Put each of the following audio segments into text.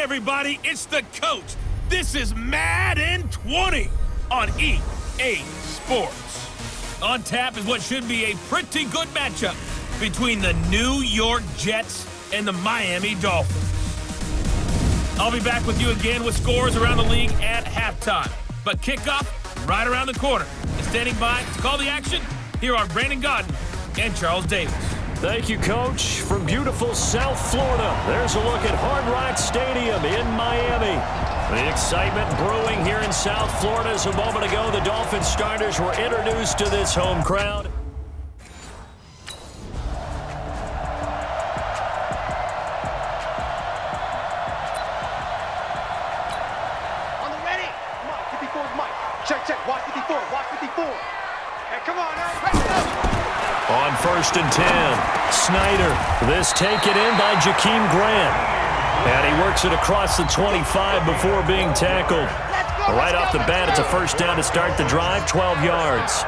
everybody, it's the coach. This is Madden 20 on EA Sports. On tap is what should be a pretty good matchup between the New York Jets and the Miami Dolphins. I'll be back with you again with scores around the league at halftime. But kickoff right around the corner. And standing by to call the action, here are Brandon Godden and Charles Davis. Thank you, Coach. From beautiful South Florida, there's a look at Hard Rock Stadium in Miami. The excitement brewing here in South Florida as a moment ago the Dolphins starters were introduced to this home crowd. On the ready? Mike, 54 is Mike. Check. Watch 54. Watch 54. Hey, come on now. On 1st and 10, Snyder. This taken in by Jakeem Grant. And he works it across the 25 before being tackled. Right off the bat, it's a first down to start the drive, 12 yards.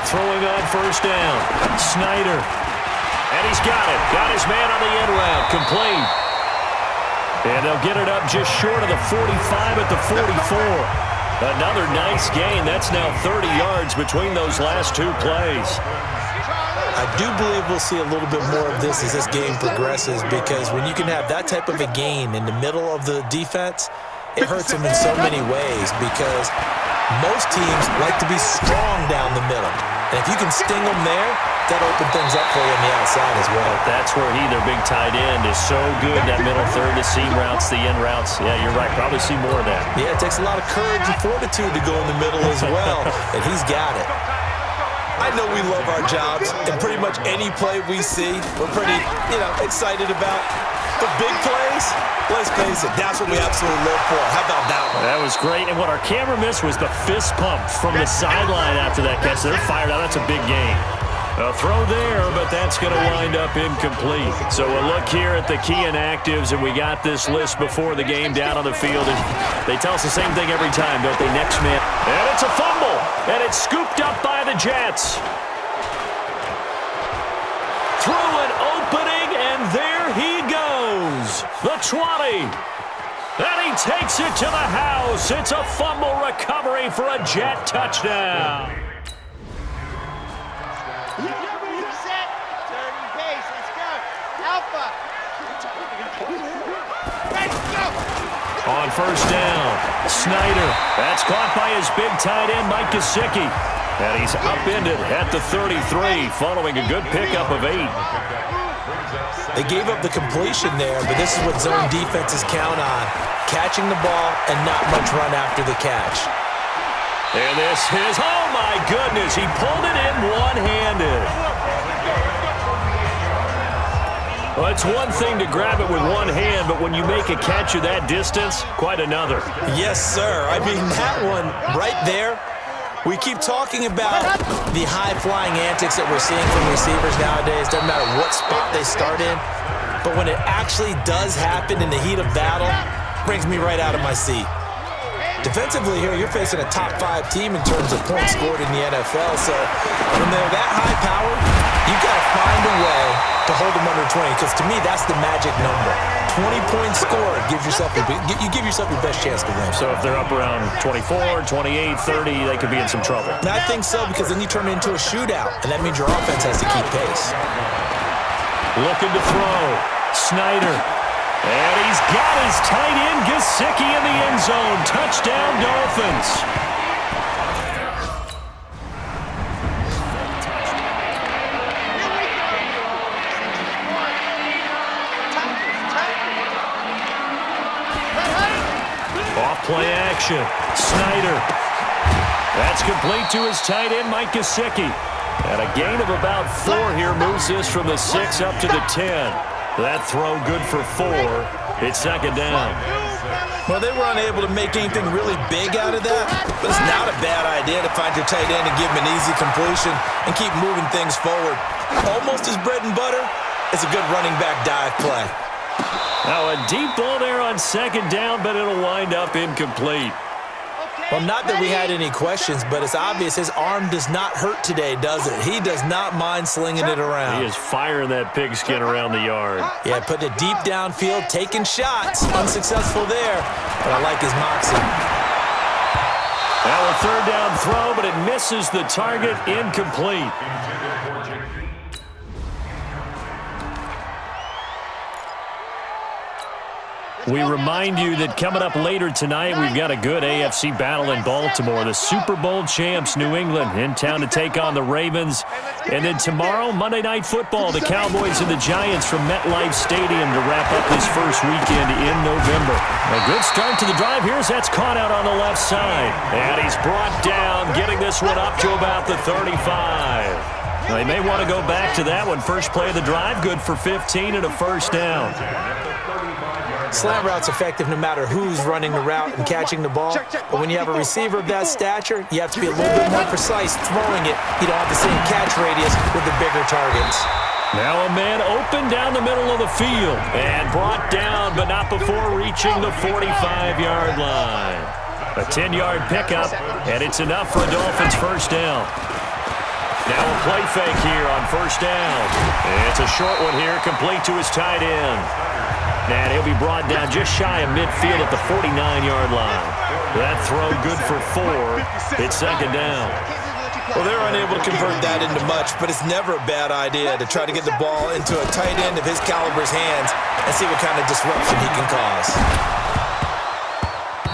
Throwing on 1st down, Snyder. And he's got it. Got his man on the end route, complete. And they'll get it up just short of the 45 at the 44. Another nice gain. That's now 30 yards between those last two plays. I do believe we'll see a little bit more of this as this game progresses, because when you can have that type of a gain in the middle of the defense, it hurts them in so many ways, because most teams like to be strong down the middle. And if you can sting them there, that'll open things up for you on the outside as well. That's where their big tight end, is so good, that middle third, the seam routes, the in routes. Yeah, you're right. Probably see more of that. Yeah, it takes a lot of courage and fortitude to go in the middle as well, and he's got it. I know we love our jobs, and pretty much any play we see, we're pretty, excited about. The big plays, let's face it, that's what we absolutely live for. How about that one? That was great, and what our camera missed was the fist pump from the sideline after that catch. They're fired out. That's a big gain. A throw there, but that's going to wind up incomplete. So we'll look here at the key inactives, and we got this list before the game down on the field. And they tell us the same thing every time, don't they? Next man. And it's a fumble, and it's scooped up by the Jets. Through an opening, and there he goes. The 20. And he takes it to the house. It's a fumble recovery for a Jet touchdown. Set. Turning base. Let's go. Alpha. Let's go. On 1st down, Snyder. That's caught by his big tight end, Mike Gesicki. And he's upended at the 33, following a good pickup of 8. They gave up the completion there, but this is what zone defenses count on. Catching the ball and not much run after the catch. And this is, oh my goodness, he pulled it in one-handed. Well, it's one thing to grab it with one hand, but when you make a catch of that distance, quite another. Yes, sir. I mean, that one right there, we keep talking about the high-flying antics that we're seeing from receivers nowadays. Doesn't matter what spot they start in, but when it actually does happen in the heat of battle, brings me right out of my seat. Defensively here, you're facing a top 5 team in terms of points scored in the NFL, so when they're that high-powered, you've got to find a way to hold them under 20, because to me, that's the magic number. 20 points scored, you give yourself your best chance to win. So if they're up around 24, 28, 30, they could be in some trouble. And I think so, because then you turn it into a shootout, and that means your offense has to keep pace. Looking to throw. Snyder. And he's got his tight end, Gesicki, in the end zone. Touchdown, Dolphins. Off-play action. Snyder. That's complete to his tight end, Mike Gesicki. And a gain of about 4 here moves this from the 6 up to the 10. That throw good for 4. It's 2nd down. Well, they were unable to make anything really big out of that, but it's not a bad idea to find your tight end and give him an easy completion and keep moving things forward. Almost his bread and butter. It's a good running back dive play. Now a deep ball there on 2nd down, but it'll wind up incomplete. Okay. Well, not that we had any questions, but it's obvious his arm does not hurt today, does it? He does not mind slinging it around. He is firing that pigskin around the yard. Yeah, putting it deep downfield, taking shots. Unsuccessful there, but I like his moxie. Now a third down throw, but it misses the target, incomplete. We remind you that coming up later tonight, we've got a good AFC battle in Baltimore. The Super Bowl champs, New England, in town to take on the Ravens. And then tomorrow, Monday Night Football, the Cowboys and the Giants from MetLife Stadium to wrap up this first weekend in November. A good start to the drive. Here's that's caught out on the left side. And he's brought down, getting this one up to about the 35. They may want to go back to that one. First play of the drive, good for 15 and a first down. Slant route's effective no matter who's running the route and catching the ball. But when you have a receiver of that stature, you have to be a little bit more precise throwing it. You don't have the same catch radius with the bigger targets. Now a man open down the middle of the field and brought down, but not before reaching the 45-yard line. A 10-yard pickup, and it's enough for a Dolphins first down. Now a play fake here on first down. It's a short one here, complete to his tight end. And he'll be brought down just shy of midfield at the 49-yard line. That throw good for 4. It's second down. Well, they're unable to convert that into much, but it's never a bad idea to try to get the ball into a tight end of his caliber's hands and see what kind of disruption he can cause.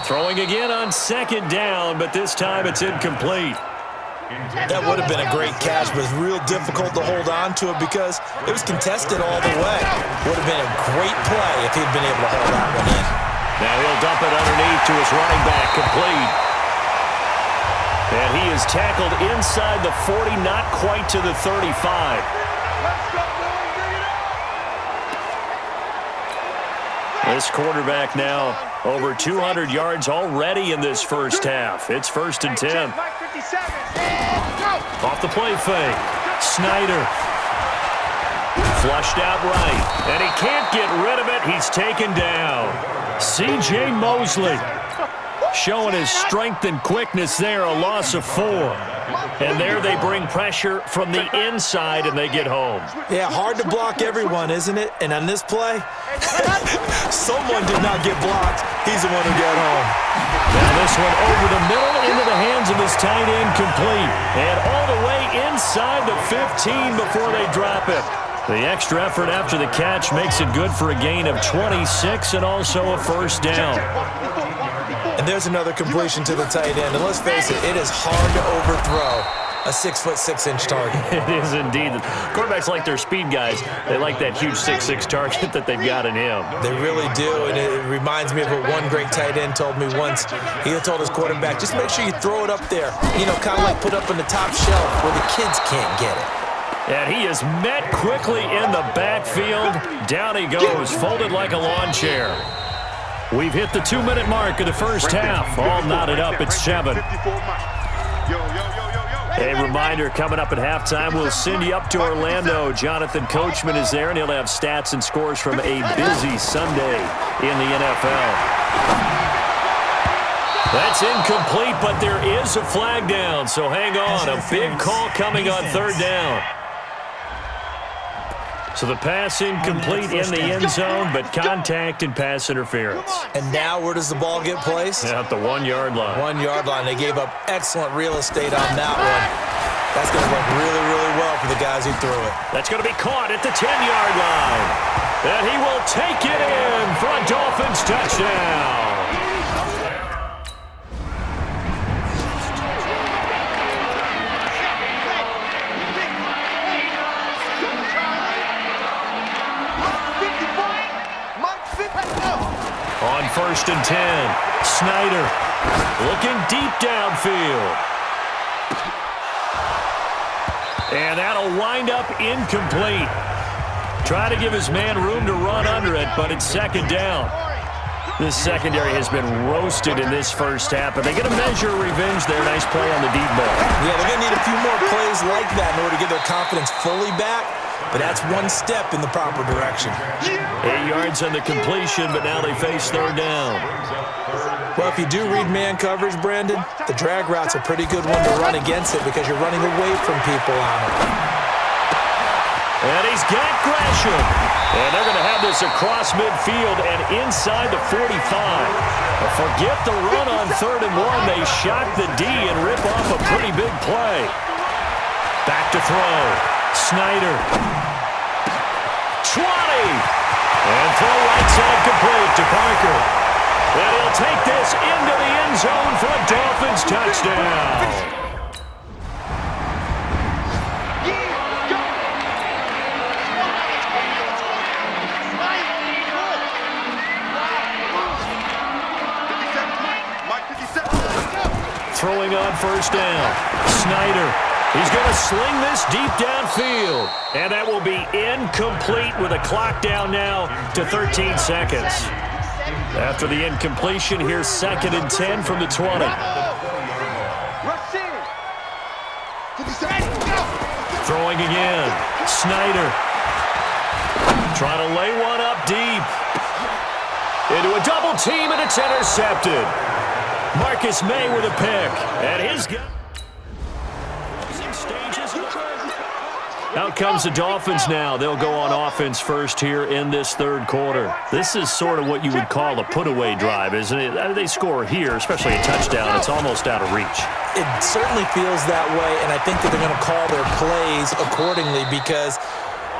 Throwing again on second down, but this time it's incomplete. That would have been a great catch, but it's real difficult to hold on to it because it was contested all the way. Would have been a great play if he'd been able to hold that one in. Now he'll dump it underneath to his running back, complete. And he is tackled inside the 40, not quite to the 35. This quarterback now over 200 yards already in this first half. It's first and 10. Off the play fake. Snyder. Flushed out right. And he can't get rid of it. He's taken down. C.J. Mosley showing his strength and quickness there. A loss of 4. And there they bring pressure from the inside and they get home. Yeah, hard to block everyone, isn't it? And on this play, someone did not get blocked. He's the one who got home. Now this one over the middle into the hands of his tight end, complete. And all the way inside the 15 before they drop it. The extra effort after the catch makes it good for a gain of 26 and also a first down. And there's another completion to the tight end. And let's face it is hard to overthrow a 6'6" target. It is indeed. Quarterbacks like their speed guys. They like that huge 6'6" target that they've got in him. They really do, and it reminds me of what one great tight end told me once. He told his quarterback, just make sure you throw it up there. You know, kind of like put up on the top shelf where the kids can't get it. And he is met quickly in the backfield. Down he goes, folded like a lawn chair. We've hit the 2-minute mark of the first half. All knotted up at 7. A reminder, coming up at halftime, we'll send you up to Orlando. Jonathan Coachman is there, and he'll have stats and scores from a busy Sunday in the NFL. That's incomplete, but there is a flag down, so hang on. A big call coming on third down. So the pass incomplete in the end zone, but contact and pass interference. And now where does the ball get placed? At the 1-yard line. 1-yard line. They gave up excellent real estate on that one. That's going to work really, really well for the guys who threw it. That's going to be caught at the 10-yard line. And he will take it in for a Dolphins touchdown. On first and 10, Snyder looking deep downfield. And that'll wind up incomplete. Try to give his man room to run under it, but it's second down. This secondary has been roasted in this first half, but they get a measure of revenge there. Nice play on the deep ball. Yeah, they're going to need a few more plays like that in order to get their confidence fully back. But that's one step in the proper direction. 8 yards on the completion, but now they face third down. Well, if you do read man coverage, Brandon, the drag route's a pretty good one to run against it because you're running away from people on it. And he's got Gresham. And they're going to have this across midfield and inside the 45. Forget the run on 3rd and 1. They shock the D and rip off a pretty big play. Back to throw. Snyder. 20. And throw right side complete to Parker. And he'll take this into the end zone for a Dolphins touchdown. Throwing on 1st down. Snyder. He's going to sling this deep downfield. And that will be incomplete with a clock down now to 13 seconds. After the incompletion, here's 2nd and 10 from the 20. Throwing again. Snyder. Trying to lay one up deep. Into a double team, and it's intercepted. Marcus May with a pick. And his out comes the Dolphins now. They'll go on offense first here in this 3rd quarter. This is sort of what you would call a put-away drive, isn't it? They score here, especially a touchdown. It's almost out of reach. It certainly feels that way, and I think that they're going to call their plays accordingly because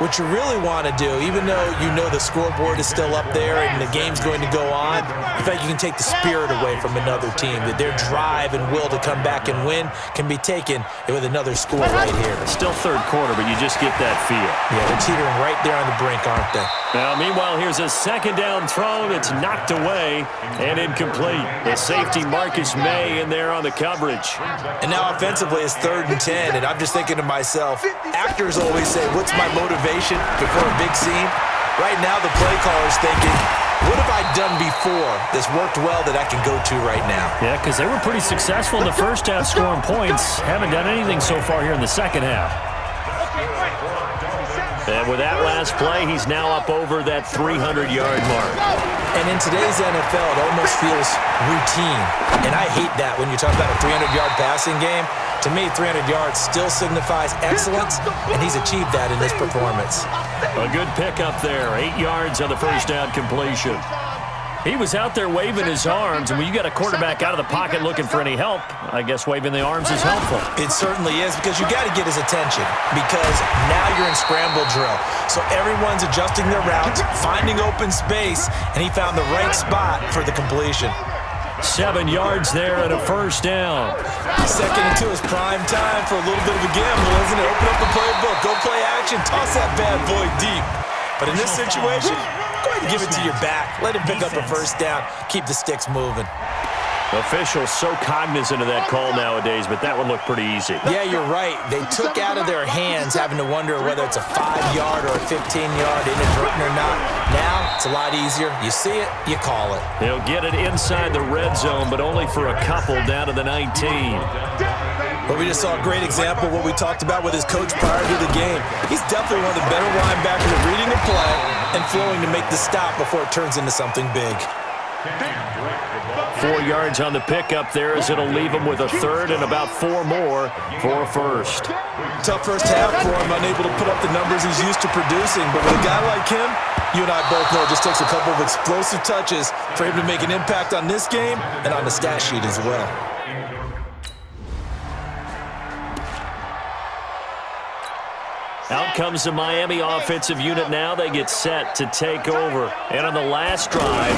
what you really want to do, even though you know the scoreboard is still up there and the game's going to go on, in fact, you can take the spirit away from another team, that their drive and will to come back and win can be taken with another score right here. It's still 3rd quarter, but you just get that feel. Yeah, they're teetering right there on the brink, aren't they? Now, meanwhile, here's a 2nd down throw that's knocked away and incomplete. The safety Marcus May in there on the coverage. And now offensively it's 3rd and 10, and I'm just thinking to myself, actors always say, what's my motivation before a big scene? Right now the play caller's thinking, what have I done before that's worked well that I can go to right now? Yeah, because they were pretty successful in the 1st half scoring points. Haven't done anything so far here in the 2nd half. And with that last play, he's now up over that 300-yard mark. And in today's NFL, it almost feels routine. And I hate that when you talk about a 300-yard passing game. To me, 300 yards still signifies excellence, and he's achieved that in this performance. A good pickup there, 8 yards on the 1st down completion. He was out there waving his arms, and when you got a quarterback out of the pocket looking for any help, I guess waving the arms is helpful. It certainly is, because you got to get his attention, because now you're in scramble drill. So everyone's adjusting their routes, finding open space, and he found the right spot for the completion. 7 yards there and a 1st down. 2nd and 2 is prime time for a little bit of a gamble, isn't it? Open up the playbook, go play action, toss that bad boy deep. But in this situation, go ahead and give it to your back. Let him pick up a 1st down. Keep the sticks moving. Officials so cognizant of that call nowadays, but that one looked pretty easy. Yeah, you're right. They took out of their hands having to wonder whether it's a 5-yard or a 15-yard, inadvertent or not. Now, it's a lot easier. You see it, you call it. He'll get it inside the red zone, but only for a couple down to the 19. But we just saw a great example of what we talked about with his coach prior to the game. He's definitely one of the better linebackers at reading the play and flowing to make the stop before it turns into something big. 4 yards on the pickup there as it'll leave him with a 3rd and about 4 more for a 1st. Tough 1st half for him, unable to put up the numbers he's used to producing. But with a guy like him, you and I both know it just takes a couple of explosive touches for him to make an impact on this game and on the stat sheet as well. Out comes the Miami offensive unit now. They get set to take over. And on the last drive,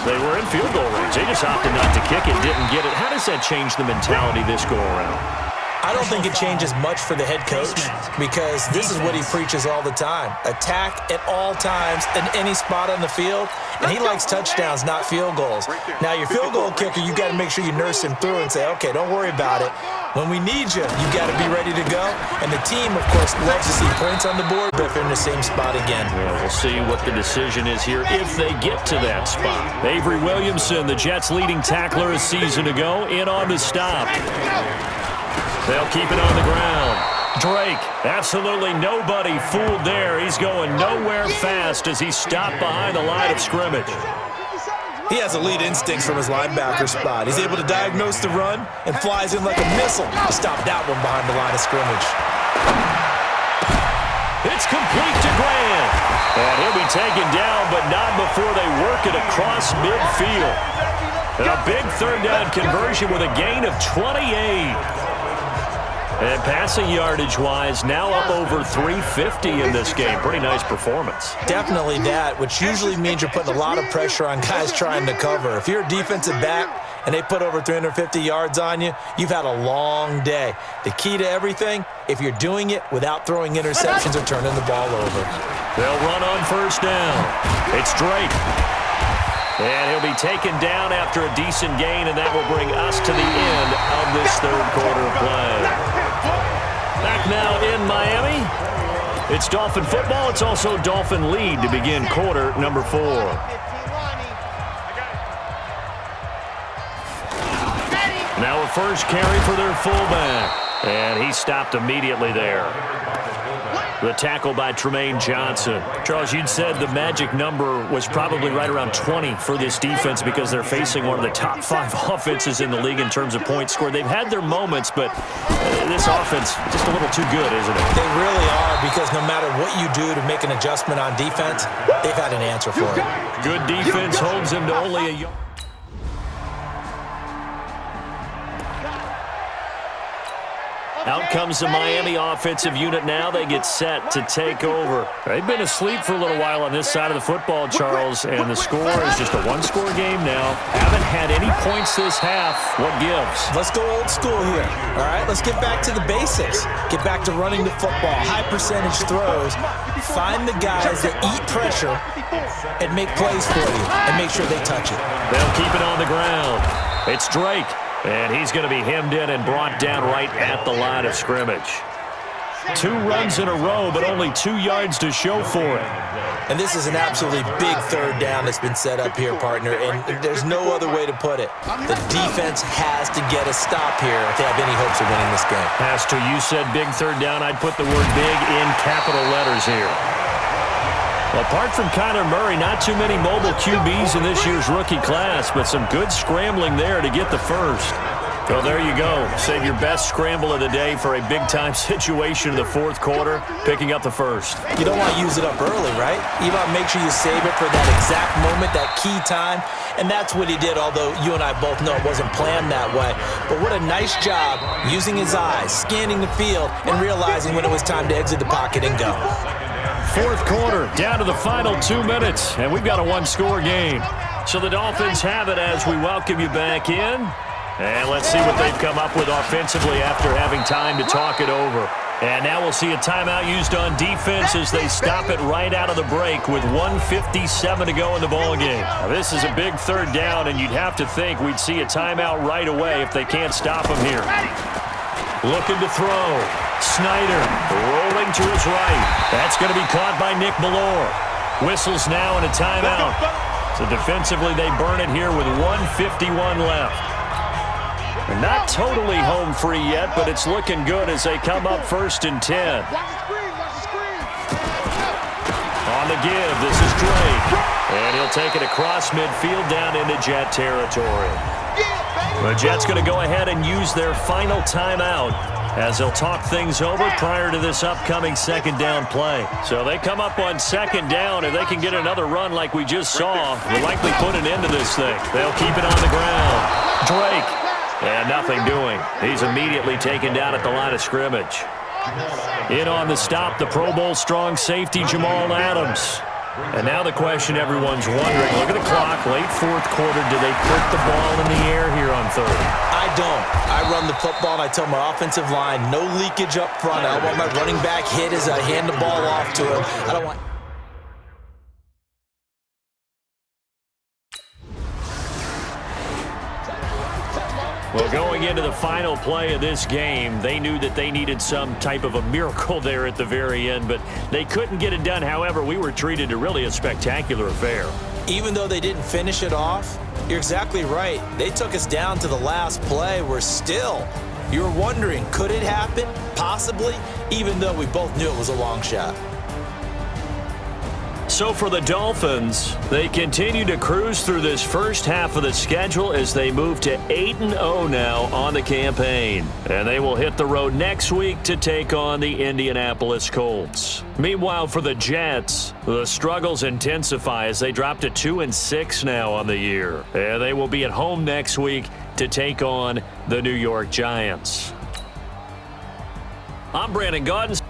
they were in field goal range. They just opted not to kick it, didn't get it. How does that change the mentality this go-around? I don't think it changes much for the head coach because this is what he preaches all the time. Attack at all times in any spot on the field, and he likes touchdowns, not field goals. Now, your field goal kicker, you got to make sure you nurse him through and say, okay, don't worry about it. When we need you, you got to be ready to go. And the team, of course, loves to see points on the board, but if they're in the same spot again. Yeah, we'll see what the decision is here if they get to that spot. Avery Williamson, the Jets' leading tackler a season ago, in on the stop. They'll keep it on the ground. Drake, absolutely nobody fooled there. He's going nowhere fast as he stopped behind the line of scrimmage. He has elite instincts from his linebacker spot. He's able to diagnose the run and flies in like a missile to stop that one behind the line of scrimmage. It's complete to Grant. And he'll be taken down, but not before they work it across midfield. A big third down conversion with a gain of 28. And passing yardage-wise, now up over 350 in this game. Pretty nice performance. Definitely that, which usually means you're putting a lot of pressure on guys trying to cover. If you're a defensive back and they put over 350 yards on you, you've had a long day. The key to everything, if you're doing it without throwing interceptions or turning the ball over. They'll run on first down. It's Drake. And he'll be taken down after a decent gain, and that will bring us to the end of this third quarter play. Back now in Miami. It's Dolphin football. It's also Dolphin lead to begin quarter number 4. Now a first carry for their fullback. And he stopped immediately there. The tackle by Tremaine Johnson. Charles, you'd said the magic number was probably right around 20 for this defense because they're facing one of the top 5 offenses in the league in terms of points scored. They've had their moments, but this offense just a little too good, isn't it? They really are, because no matter what you do to make an adjustment on defense, they've had an answer for it. Good defense holds them to only a yard. Out comes the Miami offensive unit now. They get set to take over. They've been asleep for a little while on this side of the football, Charles, and the score is just a one-score game now. Haven't had any points this half. What gives? Let's go old school here, all right? Let's get back to the basics. Get back to running the football, high-percentage throws. Find the guys that eat pressure and make plays for you and make sure they touch it. They'll keep it on the ground. It's Drake. And he's going to be hemmed in and brought down right at the line of scrimmage. 2 runs in a row, but only 2 yards to show for it. And this is an absolutely big third down that's been set up here, partner, and there's no other way to put it. The defense has to get a stop here if they have any hopes of winning this game. Pastor, you said big third down. I'd put the word big in capital letters here. Apart from Kyler Murray, not too many mobile QBs in this year's rookie class, but some good scrambling there to get the first. So there you go. Save your best scramble of the day for a big-time situation in the fourth quarter, picking up the first. You don't want to use it up early, right? You want to make sure you save it for that exact moment, that key time, and that's what he did, although you and I both know it wasn't planned that way. But what a nice job using his eyes, scanning the field, and realizing when it was time to exit the pocket and go. Fourth quarter, down to the final 2 minutes, and we've got a one-score game. So the Dolphins have it as we welcome you back in. And let's see what they've come up with offensively after having time to talk it over. And now we'll see a timeout used on defense as they stop it right out of the break with 1:57 to go in the ballgame. Now, this is a big third down, and you'd have to think we'd see a timeout right away if they can't stop him here. Looking to throw. Snyder rolling to his right. That's going to be caught by Nick Ballore. Whistles now and a timeout. So defensively they burn it here with 1:51 left. And not totally home free yet, but it's looking good as they come up 1st and 10. On the give, this is Drake. And he'll take it across midfield down into Jet territory. The Jets going to go ahead and use their final timeout as they'll talk things over prior to this upcoming second down play. So they come up on second down. If they can get another run like we just saw, they'll likely put an end to this thing. They'll keep it on the ground. Drake. And nothing doing. He's immediately taken down at the line of scrimmage. In on the stop, the Pro Bowl strong safety Jamal Adams. And now the question everyone's wondering, look at the clock, late fourth quarter, do they put the ball in the air here on third? I don't. I run the football and I tell my offensive line, no leakage up front. I want my running back hit as I hand the ball off to him. I don't want... Well, going into the final play of this game, they knew that they needed some type of a miracle there at the very end, but they couldn't get it done. However, we were treated to really a spectacular affair. Even though they didn't finish it off, you're exactly right. They took us down to the last play. We're still, you were wondering, could it happen? Possibly, even though we both knew it was a long shot. So for the Dolphins, they continue to cruise through this first half of the schedule as they move to 8-0 now on the campaign. And they will hit the road next week to take on the Indianapolis Colts. Meanwhile, for the Jets, the struggles intensify as they drop to 2-6 now on the year. And they will be at home next week to take on the New York Giants. I'm Brandon Gaudens.